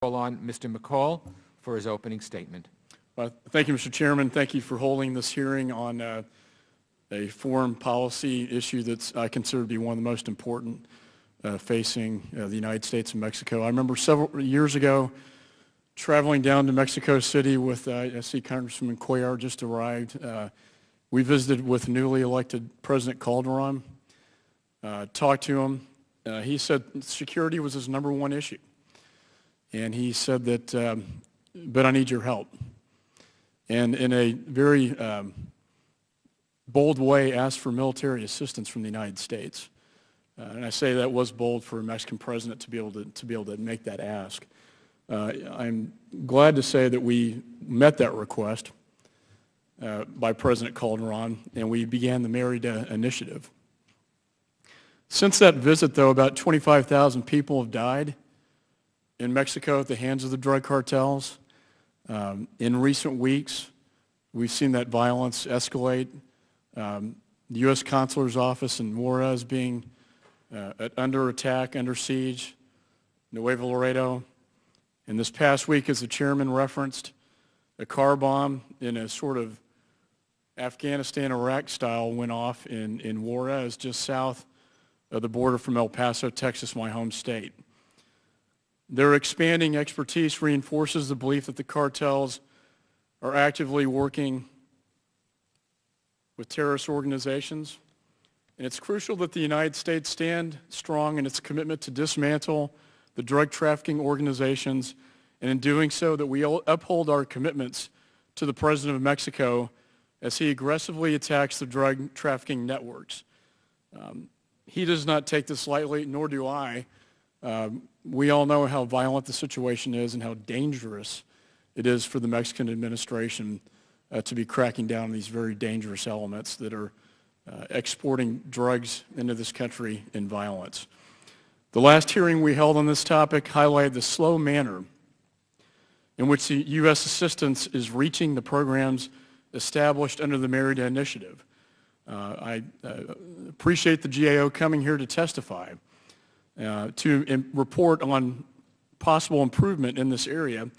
call on Mr. McCaul for his opening statement. Thank you, Mr. Chairman. Thank you for holding this hearing on a foreign policy issue that I consider to be one of the most important facing the United States and Mexico. I remember several years ago traveling down to Mexico City with, I see Congressman Cuellar just arrived. We visited with newly elected President Calderon, talked to him. He said security was his number one issue. And he said that, but I need your help. And in a very bold way asked for military assistance from the United States. And I say that was bold for a Mexican president to be able to make that ask. I'm glad to say that we met that request by President Calderon, and we began the Merida Initiative. Since that visit, though, about 25,000 people have died in Mexico at the hands of the drug cartels. In recent weeks, we've seen that violence escalate. The U.S. Consular's office in Juarez being under attack, under siege, Nuevo Laredo. And this past week, as the chairman referenced, a car bomb in a sort of Afghanistan-Iraq style went off in Juarez, just south of the border from El Paso, Texas, my home state. Their expanding expertise reinforces the belief that the cartels are actively working with terrorist organizations. And it's crucial that the United States stand strong in its commitment to dismantle the drug trafficking organizations, and in doing so that we uphold our commitments to the President of Mexico as he aggressively attacks the drug trafficking networks. He does not take this lightly, nor do I. We all know how violent the situation is and how dangerous it is for the Mexican administration to be cracking down on these very dangerous elements that are exporting drugs into this country in violence. The last hearing we held on this topic highlighted the slow manner in which the U.S. assistance is reaching the programs established under the Merida Initiative. I appreciate the GAO coming here to testify, to report on possible improvement in this area,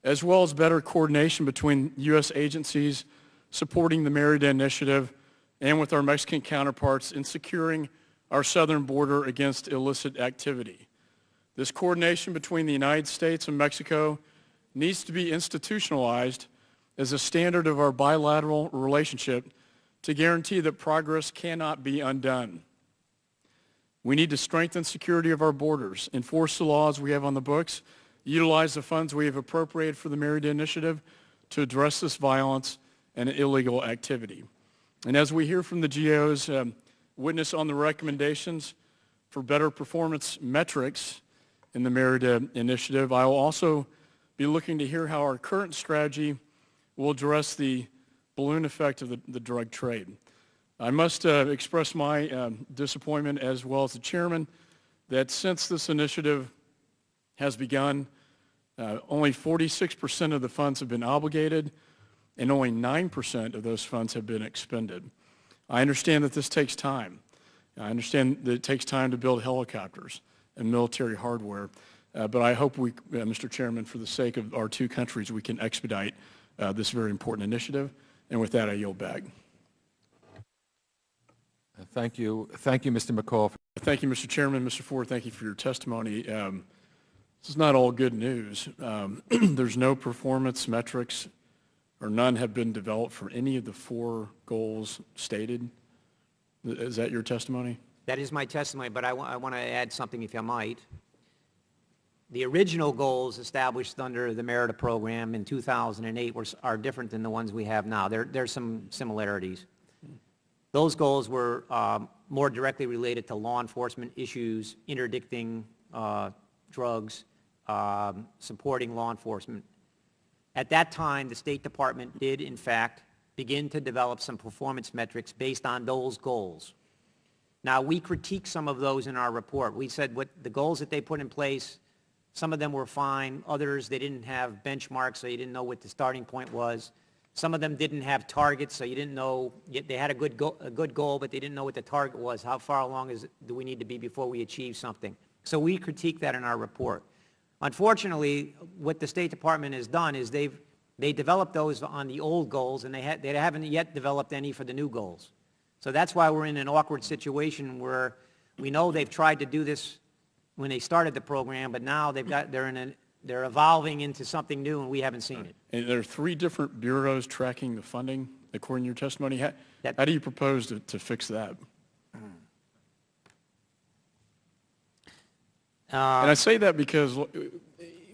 as well as better coordination between U.S. agencies supporting the Merida Initiative and with our Mexican counterparts in securing our southern border against illicit activity. This coordination between the United States and Mexico needs to be institutionalized as a standard of our bilateral relationship to guarantee that progress cannot be undone. We need to strengthen security of our borders, enforce the laws we have on the books, utilize the funds we have appropriated for the Merida Initiative to address this violence and illegal activity. And as we hear from the GAO's witness on the recommendations for better performance metrics in the Merida Initiative, I will also be looking to hear how our current strategy will address the balloon effect of the drug trade. I must express my disappointment, as well as the chairman, that since this initiative has begun, only 46% of the funds have been obligated, and only 9% of those funds have been expended. I understand that this takes time. I understand that it takes time to build helicopters and military hardware, but I hope we, Mr. Chairman, for the sake of our two countries, we can expedite this very important initiative. And with that, I yield back. Thank you. Thank you, Mr. McCaul. Thank you, Mr. Chairman. Mr. Ford, thank you for your testimony. This is not all good news. There's no performance metrics, or none have been developed for any of the 4 goals stated. Is that your testimony? That is my testimony, but I want to add something, if I might. The original goals established under the Merida program in 2008 are different than the ones we have now. There's some similarities. Those goals were more directly related to law enforcement issues, interdicting drugs, supporting law enforcement. At that time, the State Department did, in fact, begin to develop some performance metrics based on those goals. Now, we critiqued some of those in our report. We said what the goals that they put in place, some of them were fine. Others, they didn't have benchmarks, so you didn't know what the starting point was. Some of them didn't have targets, so you didn't know. They had a good goal, but they didn't know what the target was. How far along do we need to be before we achieve something? So we critiqued that in our report. Unfortunately, what the State Department has done is they developed those on the old goals, and they haven't yet developed any for the new goals. So that's why we're in an awkward situation where we know they've tried to do this when they started the program, but now they're evolving into something new, and we haven't seen it. And there are 3 different bureaus tracking the funding, according to your testimony. How do you propose to fix that? And I say that because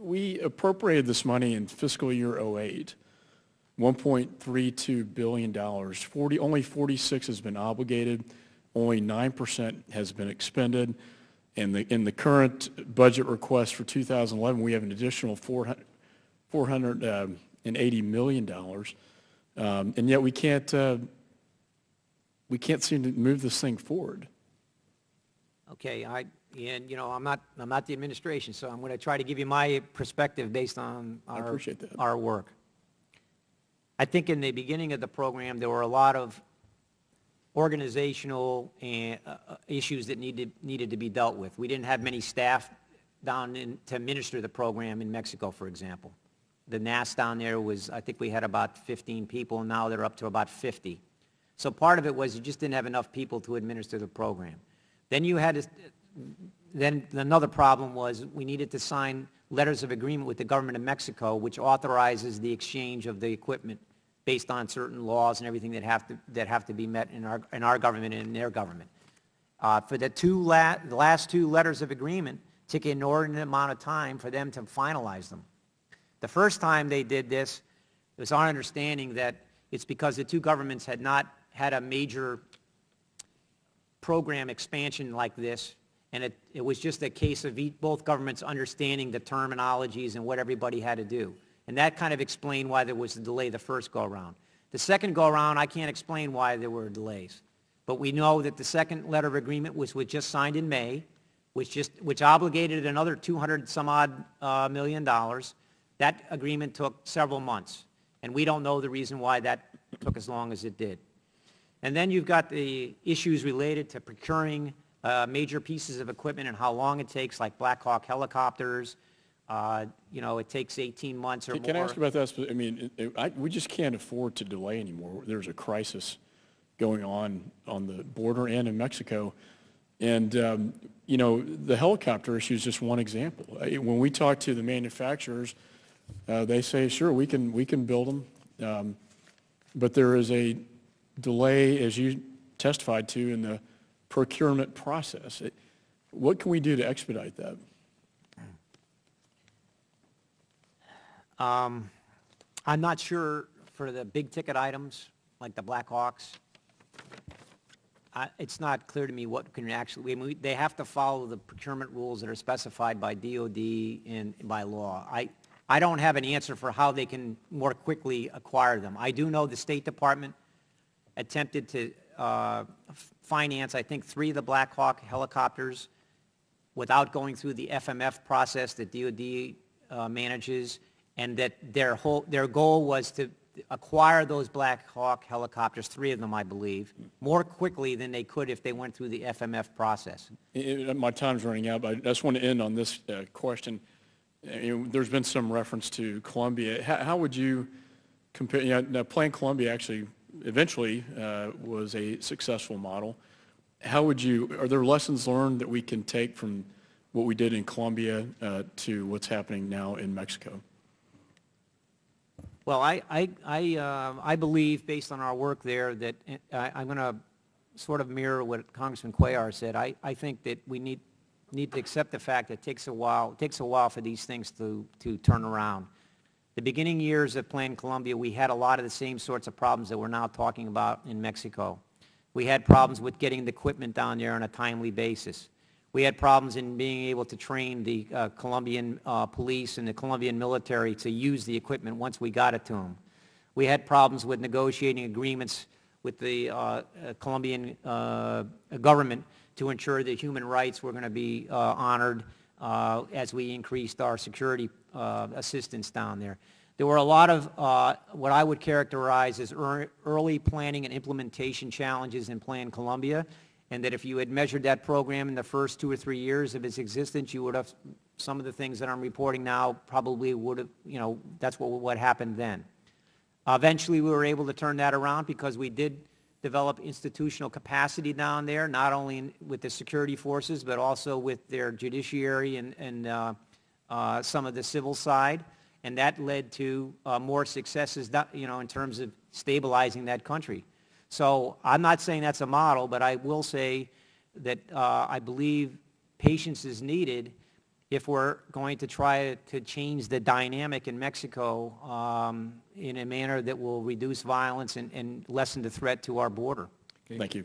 we appropriated this money in fiscal year 08, $1.32 billion. Only 46 has been obligated. Only 9% has been expended. And in the current budget request for 2011, we have an additional $480 million. And yet we can't seem to move this thing forward. Okay, and you know, I'm not the administration, so I'm going to try to give you my perspective based on I appreciate that. our work. I think in the beginning of the program, there were a lot of organizational issues that needed to be dealt with. We didn't have many staff to administer the program in Mexico, for example. The NAS down there was, I think we had about 15 people, and now they're up to about 50. So part of it was you just didn't have enough people to administer the program. Then another problem was we needed to sign letters of agreement with the government of Mexico, which authorizes the exchange of the equipment based on certain laws and everything that have to be met in our government and in their government. For the last 2 letters of agreement, it took an inordinate amount of time for them to finalize them. The first time they did this, it was our understanding that it's because the 2 governments had not had a major program expansion like this, and it was just a case of both governments understanding the terminologies and what everybody had to do. And that kind of explained why there was a delay the first go-around. The second go-around, I can't explain why there were delays. But we know that the second letter of agreement was just signed in May, which obligated another $200-some-odd million. That agreement took several months. And we don't know the reason why that took as long as it did. And then you've got the issues related to procuring major pieces of equipment and how long it takes, like Black Hawk helicopters. You know, it takes 18 months or more. Can I ask you about that? I mean, we just can't afford to delay anymore. There's a crisis going on the border and in Mexico. And, you know, the helicopter issue is just one example. When we talk to the manufacturers, they say, sure, we can build them. But there is a delay, as you testified to, in the procurement process. What can we do to expedite that? I'm not sure for the big ticket items like the Black Hawks. It's not clear to me what can actually, they have to follow the procurement rules that are specified by DOD and by law. I don't have an answer for how they can more quickly acquire them. I do know the State Department attempted to finance, I think, 3 of the Black Hawk helicopters without going through the FMF process that DOD manages, and that their goal was to acquire those Black Hawk helicopters, 3 of them, I believe, more quickly than they could if they went through the FMF process. My time's running out, but I just want to end on this question. You know, there's been some reference to Colombia. How would you compare? You know, Plan Colombia actually eventually was a successful model. Are there lessons learned that we can take from what we did in Colombia to what's happening now in Mexico? Well, I believe, based on our work there, that I'm going to sort of mirror what Congressman Cuellar said. I think that we need to accept the fact that it takes a while for these things to turn around. The beginning years of Plan Colombia, we had a lot of the same sorts of problems that we're now talking about in Mexico. We had problems with getting the equipment down there on a timely basis. We had problems in being able to train the Colombian police and the Colombian military to use the equipment once we got it to them. We had problems with negotiating agreements with the Colombian government to ensure that human rights were going to be honored as we increased our security assistance down there. There were a lot of what I would characterize as early planning and implementation challenges in Plan Colombia, and that if you had measured that program in the first 2 or 3 years of its existence, you would have, some of the things that I'm reporting now probably would have, that's what happened then. Eventually, we were able to turn that around because we did develop institutional capacity down there, not only with the security forces, but also with their judiciary and some of the civil side. And that led to more successes, in terms of stabilizing that country. So I'm not saying that's a model, but I will say that I believe patience is needed if we're going to try to change the dynamic in Mexico in a manner that will reduce violence and lessen the threat to our border. Okay. Thank you.